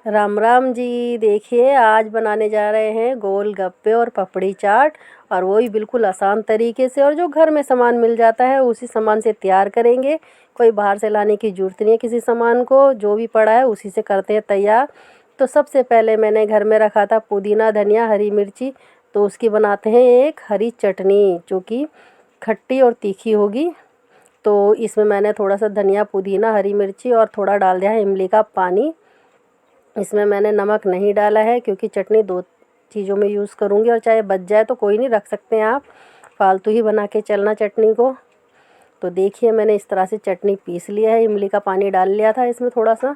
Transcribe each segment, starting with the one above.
राम राम जी। देखिए आज बनाने जा रहे हैं गोलगप्पे और पपड़ी चाट। और वही बिल्कुल आसान तरीके से और जो घर में सामान मिल जाता है उसी सामान से तैयार करेंगे। कोई बाहर से लाने की ज़रूरत नहीं है किसी सामान को, जो भी पड़ा है उसी से करते हैं तैयार। तो सबसे पहले मैंने घर में रखा था पुदीना, धनिया, हरी मिर्ची। तो उसकी बनाते हैं एक हरी चटनी जो कि खट्टी और तीखी होगी। तो इसमें मैंने थोड़ा सा धनिया, पुदीना, हरी मिर्ची और थोड़ा डाल दिया है इमली का पानी। इसमें मैंने नमक नहीं डाला है क्योंकि चटनी दो चीज़ों में यूज़ करूँगी, और चाहे बच जाए तो कोई नहीं, रख सकते हैं आप, फालतू ही बना के चलना चटनी को। तो देखिए मैंने इस तरह से चटनी पीस लिया है, इमली का पानी डाल लिया था इसमें थोड़ा सा।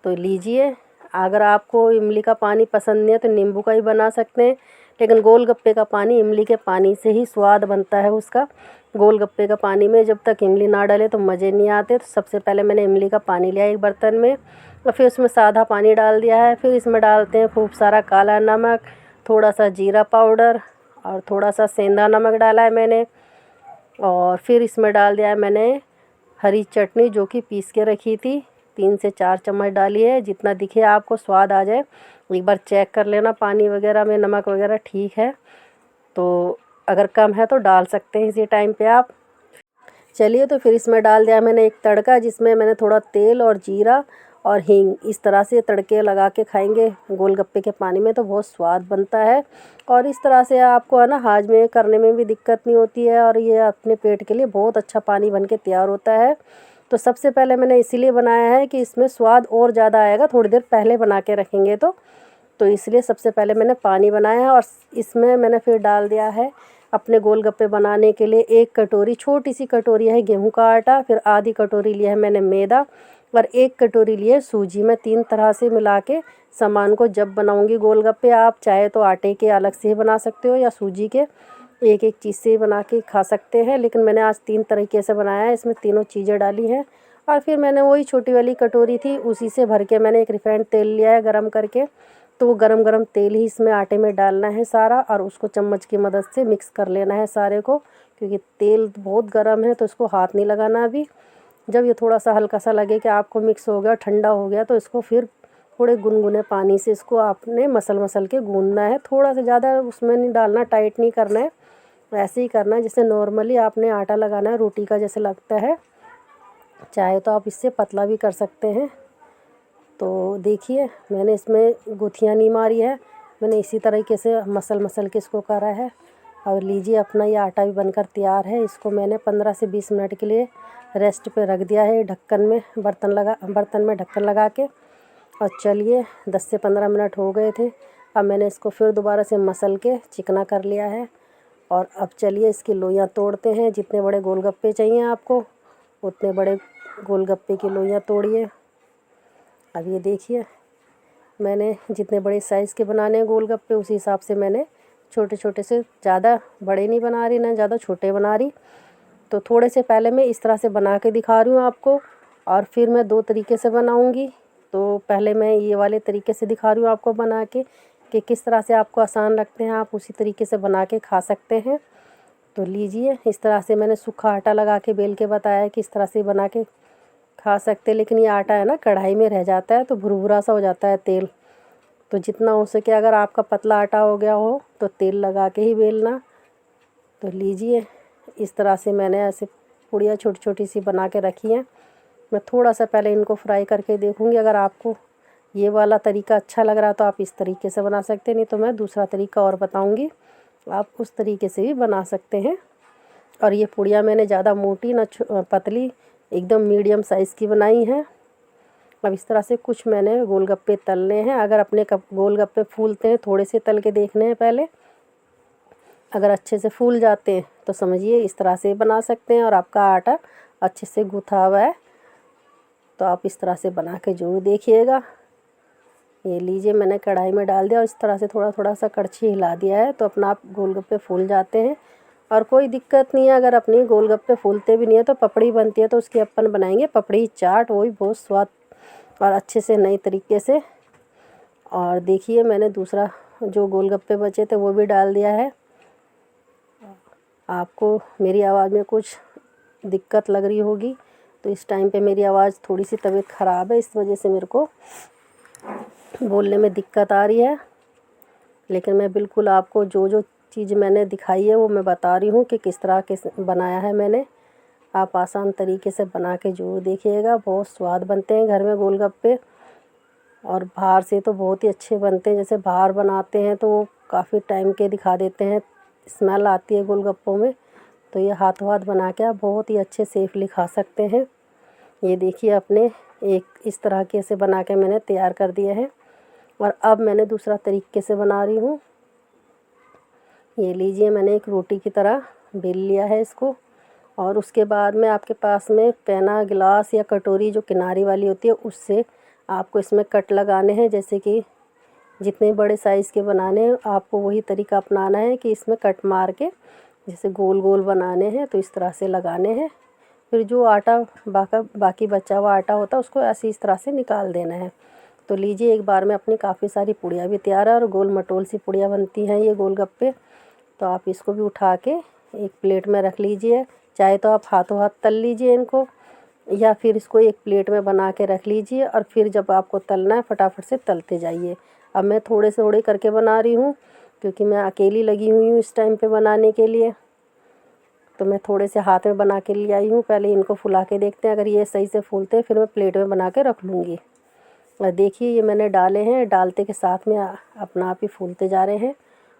तो लीजिए, अगर आपको इमली का पानी पसंद नहीं है तो नींबू का ही बना सकते हैं, लेकिन गोलगप्पे का पानी इमली के पानी से ही स्वाद बनता है उसका। गोलगप्पे का पानी में जब तक इमली ना डाले तो मज़े नहीं आते। तो सबसे पहले मैंने इमली का पानी लिया एक बर्तन में, और फिर उसमें सादा पानी डाल दिया है। फिर इसमें डालते हैं खूब सारा काला नमक, थोड़ा सा जीरा पाउडर और थोड़ा सा सेंधा नमक डाला है मैंने। और फिर इसमें डाल दिया है मैंने हरी चटनी जो कि पीस के रखी थी, 3 से 4 चम्मच डाली है, जितना दिखे आपको स्वाद आ जाए। एक बार चेक कर लेना पानी वगैरह में नमक वगैरह ठीक है, तो अगर कम है तो डाल सकते हैं इसी टाइम पे आप। चलिए, तो फिर इसमें डाल दिया मैंने एक तड़का, जिसमें मैंने थोड़ा तेल और जीरा और हींग, इस तरह से तड़के लगा के खाएंगे गोलगप्पे के पानी में तो बहुत स्वाद बनता है। और इस तरह से आपको है ना हाजमे करने में भी दिक्कत नहीं होती है, और ये अपने पेट के लिए बहुत अच्छा पानी बन के तैयार होता है। तो सबसे पहले मैंने इसीलिए बनाया है कि इसमें स्वाद और ज़्यादा आएगा, थोड़ी देर पहले बना के रखेंगे तो इसलिए सबसे पहले मैंने पानी बनाया है। और इसमें मैंने फिर डाल दिया है अपने गोलगप्पे बनाने के लिए एक कटोरी, छोटी सी कटोरी है गेहूं का आटा, फिर आधी कटोरी लिया है मैंने मैदा, और एक कटोरी लिए सूजी। मैं 3 तरह से मिला के सामान को जब बनाऊंगी गोलगप्पे, आप चाहे तो आटे के अलग से ही बना सकते हो या सूजी के, एक एक चीज़ से बना के खा सकते हैं। लेकिन मैंने आज 3 तरीके से बनाया है, इसमें तीनों चीज़ें डाली हैं। और फिर मैंने वही छोटी वाली कटोरी थी उसी से भर के मैंने एक रिफाइंड तेल लिया है गरम करके। तो वो गरम गरम तेल ही इसमें आटे में डालना है सारा, और उसको चम्मच की मदद से मिक्स कर लेना है सारे को, क्योंकि तेल बहुत गर्म है तो इसको हाथ नहीं लगाना अभी। जब ये थोड़ा सा हल्का सा लगे कि आपको मिक्स हो गया, ठंडा हो गया, तो इसको फिर थोड़े गुनगुने पानी से इसको आपने मसल मसल के गूंदना है। थोड़ा सा ज़्यादा उसमें नहीं डालना, टाइट नहीं करना है, वैसे ही करना है जैसे नॉर्मली आपने आटा लगाना है रोटी का जैसे लगता है। चाहे तो आप इससे पतला भी कर सकते हैं। तो देखिए मैंने इसमें गुथियाँ नहीं मारी है, मैंने इसी तरीके से मसल मसल के इसको करा है। और लीजिए, अपना ये आटा भी बनकर तैयार है। इसको मैंने 15 से 20 मिनट के लिए रेस्ट पे रख दिया है ढक्कन में, बर्तन में ढक्कन लगा के। और चलिए 10 से 15 मिनट हो गए थे। अब मैंने इसको फिर दोबारा से मसल के चिकना कर लिया है। और अब चलिए इसकी लोइयाँ तोड़ते हैं। जितने बड़े गोलगप्पे चाहिए आपको उतने बड़े गोलगप्पे की लोइयाँ तोड़िए। अब ये देखिए, मैंने जितने बड़े साइज़ के बनाने हैं गोलगप्पे उसी हिसाब से मैंने छोटे छोटे से, ज़्यादा बड़े नहीं बना रही ना ज़्यादा छोटे बना रही। तो थोड़े से पहले मैं इस तरह से बना के दिखा रही हूँ आपको, और फिर मैं 2 तरीके से बनाऊँगी। तो पहले मैं ये वाले तरीके से दिखा रही हूँ आपको बना के, कि किस तरह से आपको आसान लगते हैं, आप उसी तरीके से बना के खा सकते हैं। तो लीजिए, इस तरह से मैंने सूखा आटा लगा के बेल के बताया है कि इस तरह से बना के खा सकते हैं। लेकिन ये आटा है ना कढ़ाई में रह जाता है तो भुरभुरा सा हो जाता है तेल। तो जितना हो सके, अगर आपका पतला आटा हो गया हो तो तेल लगा के ही बेलना। तो लीजिए, इस तरह से मैंने ऐसे पूड़ियाँ छोटी छोटी सी बना के रखी हैं। मैं थोड़ा सा पहले इनको फ्राई करके देखूँगी, अगर आपको ये वाला तरीका अच्छा लग रहा है तो आप इस तरीके से बना सकते हैं, नहीं तो मैं दूसरा तरीका और बताऊँगी, आप उस तरीके से भी बना सकते हैं। और ये पूड़ियाँ मैंने ज़्यादा मोटी ना पतली, एकदम मीडियम साइज़ की बनाई हैं। अब इस तरह से कुछ मैंने गोलगप्पे तलने हैं। अगर अपने गोलगप्पे फूलते हैं, थोड़े से तल के देखने हैं पहले, अगर अच्छे से फूल जाते हैं तो समझिए इस तरह से बना सकते हैं, और आपका आटा अच्छे से गूँथा हुआ है। तो आप इस तरह से बना के ज़रूर देखिएगा। ये लीजिए, मैंने कढ़ाई में डाल दिया और इस तरह से थोड़ा थोड़ा सा कड़छी हिला दिया है, तो अपना आप गोलगप्पे फूल जाते हैं। और कोई दिक्कत नहीं है, अगर अपनी गोलगप्पे फूलते भी नहीं है तो पपड़ी बनती है, तो उसकी अपन बनाएंगे पपड़ी चाट, वो भी बहुत स्वाद और अच्छे से नई तरीके से। और देखिए, मैंने दूसरा जो गोलगप्पे बचे थे वो भी डाल दिया है। आपको मेरी आवाज़ में कुछ दिक्कत लग रही होगी, तो इस टाइम पे मेरी आवाज़ थोड़ी सी तबीयत ख़राब है, इस वजह से मेरे को बोलने में दिक्कत आ रही है, लेकिन मैं बिल्कुल आपको जो जो चीज़ मैंने दिखाई है वो मैं बता रही हूँ कि किस तरह के बनाया है मैंने। आप आसान तरीके से बना के ज़रूर देखिएगा। बहुत स्वाद बनते हैं घर में गोलगप्पे, और बाहर से तो बहुत ही अच्छे बनते हैं। जैसे बाहर बनाते हैं तो वो काफ़ी टाइम के दिखा देते हैं, स्मेल आती है गोलगप्पों में। तो ये हाथों हाथ बना के आप बहुत ही अच्छे सेफली खा सकते हैं। ये देखिए अपने एक इस तरह के से बना के मैंने तैयार कर दिया है। और अब मैंने दूसरा तरीके से बना रही हूँ। ये लीजिए, मैंने एक रोटी की तरह बेल लिया है इसको, और उसके बाद में आपके पास में पैना, गिलास या कटोरी जो किनारी वाली होती है उससे आपको इसमें कट लगाने हैं। जैसे कि जितने बड़े साइज़ के बनाने हैं आपको वही तरीका अपनाना है कि इसमें कट मार के जैसे गोल गोल बनाने हैं तो इस तरह से लगाने हैं। फिर जो आटा बाकी बचा हुआ आटा होता है उसको ऐसे इस तरह से निकाल देना है। तो लीजिए, एक बार में अपनी काफ़ी सारी पुड़िया भी तैयार है, और गोल मटोल सी पुड़िया बनती हैं ये गोलगप्पे। तो आप इसको भी उठा के एक प्लेट में रख लीजिए। चाहे तो आप हाथों हाथ तल लीजिए इनको, या फिर इसको एक प्लेट में बना के रख लीजिए, और फिर जब आपको तलना है फटाफट से तलते जाइए। अब मैं थोड़े थोड़े करके बना रही हूँ क्योंकि मैं अकेली लगी हुई हूँ इस टाइम पे बनाने के लिए। तो मैं थोड़े से हाथ में बना के ले आई हूँ। पहले इनको फुला के देखते हैं, अगर ये सही से फूलते हैं फिर मैं प्लेट में बना के रख लूँगी। और देखिए ये मैंने डाले हैं, डालते के साथ में अपना आप ही फूलते जा रहे हैं।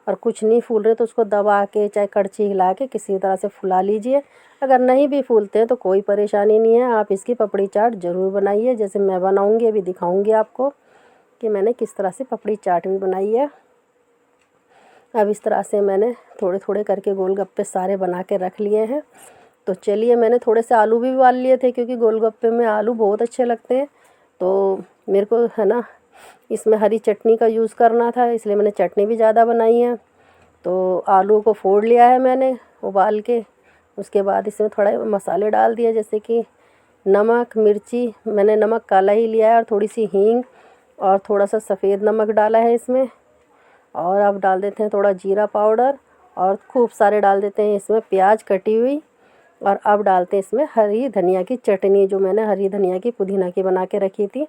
और कुछ नहीं फूल रहे तो उसको दबा के चाहे कड़छी हिला के किसी तरह से फुला लीजिए। अगर नहीं भी फूलते हैं तो कोई परेशानी नहीं है, आप इसकी पपड़ी चाट ज़रूर बनाइए, जैसे मैं बनाऊंगी अभी दिखाऊंगी आपको कि मैंने किस तरह से पपड़ी चाट भी बनाई है। अब इस तरह से मैंने थोड़े थोड़े करके गोलगप्पे सारे बना के रख लिए हैं। तो चलिए, मैंने थोड़े से आलू भी उबाल लिए थे क्योंकि गोलगप्पे में आलू बहुत अच्छे लगते हैं। तो मेरे को है ना इसमें हरी चटनी का यूज़ करना था, इसलिए मैंने चटनी भी ज़्यादा बनाई है। तो आलू को फोड़ लिया है मैंने उबाल के। उसके बाद इसमें थोड़ा मसाले डाल दिए, जैसे कि नमक, मिर्ची, मैंने नमक काला ही लिया है, और थोड़ी सी हींग, और थोड़ा सा सफ़ेद नमक डाला है इसमें। और अब डाल देते हैं थोड़ा जीरा पाउडर, और खूब सारे डाल देते हैं इसमें प्याज कटी हुई। और अब डालते हैं इसमें हरी धनिया की चटनी, जो मैंने हरी धनिया की पुदीना की बना के रखी थी,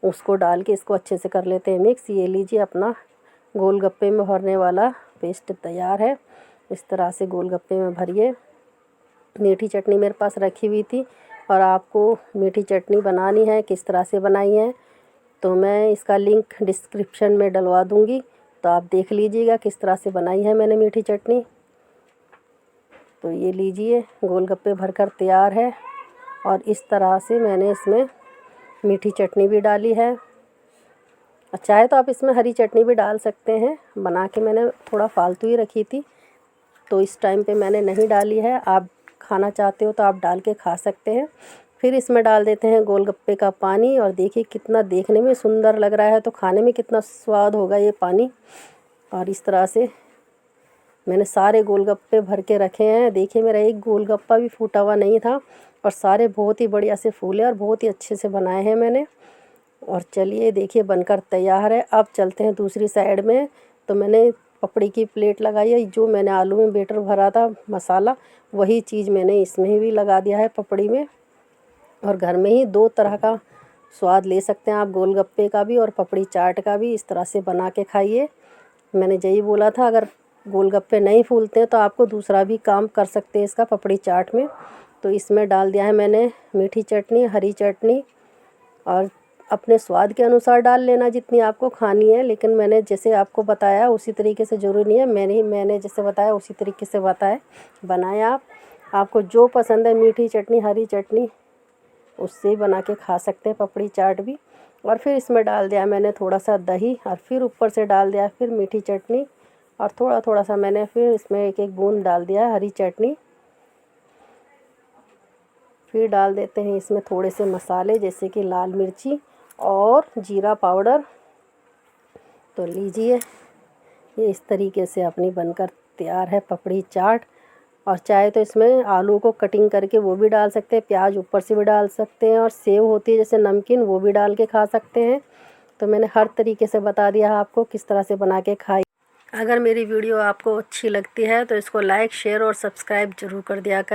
उसको डाल के इसको अच्छे से कर लेते हैं मिक्स। ये लीजिए, अपना गोलगप्पे में भरने वाला पेस्ट तैयार है। इस तरह से गोलगप्पे में भरिए। मीठी चटनी मेरे पास रखी हुई थी, और आपको मीठी चटनी बनानी है किस तरह से बनाई है तो मैं इसका लिंक डिस्क्रिप्शन में डलवा दूँगी, तो आप देख लीजिएगा किस तरह से बनाई है मैंने मीठी चटनी। तो ये लीजिए, गोलगप्पे भरकर तैयार है, और इस तरह से मैंने इसमें मीठी चटनी भी डाली है। चाहे तो आप इसमें हरी चटनी भी डाल सकते हैं। बना के मैंने थोड़ा फालतू ही रखी थी, तो इस टाइम पे मैंने नहीं डाली है। आप खाना चाहते हो तो आप डाल के खा सकते हैं। फिर इसमें डाल देते हैं गोलगप्पे का पानी, और देखिए कितना देखने में सुंदर लग रहा है, तो खाने में कितना स्वाद होगा ये पानी। और इस तरह से मैंने सारे गोलगप्पे भर के रखे हैं। देखिए, मेरा एक गोलगप्पा भी फूटा हुआ नहीं था, और सारे बहुत ही बढ़िया से फूले और बहुत ही अच्छे से बनाए हैं मैंने। और चलिए देखिए, बनकर तैयार है। अब चलते हैं दूसरी साइड में। तो मैंने पपड़ी की प्लेट लगाई है, जो मैंने आलू में बेटर भरा था मसाला, वही चीज़ मैंने इसमें भी लगा दिया है पपड़ी में। और घर में ही दो तरह का स्वाद ले सकते हैं आप, गोलगप्पे का भी और पपड़ी चाट का भी। इस तरह से बना के खाइए। मैंने यही बोला था, अगर गोलगप्पे नहीं फूलते हैं तो आपको दूसरा भी काम कर सकते हैं इसका पपड़ी चाट में। तो इसमें डाल दिया है मैंने मीठी चटनी, हरी चटनी, और अपने स्वाद के अनुसार डाल लेना जितनी आपको खानी है। लेकिन मैंने जैसे आपको बताया उसी तरीके से, ज़रूरी नहीं है मैंने जैसे बताया उसी तरीके से बनाया। आपको जो पसंद है, मीठी चटनी, हरी चटनी, उससे ही बना के खा सकते हैं पपड़ी चाट भी। और फिर इसमें डाल दिया मैंने थोड़ा सा दही, और फिर ऊपर से डाल दिया फिर मीठी चटनी, और थोड़ा थोड़ा सा मैंने फिर इसमें एक एक बूंद डाल दिया हरी चटनी। फिर डाल देते हैं इसमें थोड़े से मसाले, जैसे कि लाल मिर्ची और जीरा पाउडर। तो लीजिए, ये इस तरीके से अपनी बनकर तैयार है पपड़ी चाट। और चाहे तो इसमें आलू को कटिंग करके वो भी डाल सकते हैं, प्याज ऊपर से भी डाल सकते हैं, और सेव होती है जैसे नमकीन, वो भी डाल के खा सकते हैं। तो मैंने हर तरीके से बता दिया आपको किस तरह से बना के खाई। अगर मेरी वीडियो आपको अच्छी लगती है तो इसको लाइक, शेयर और सब्सक्राइब ज़रूर कर दिया करें।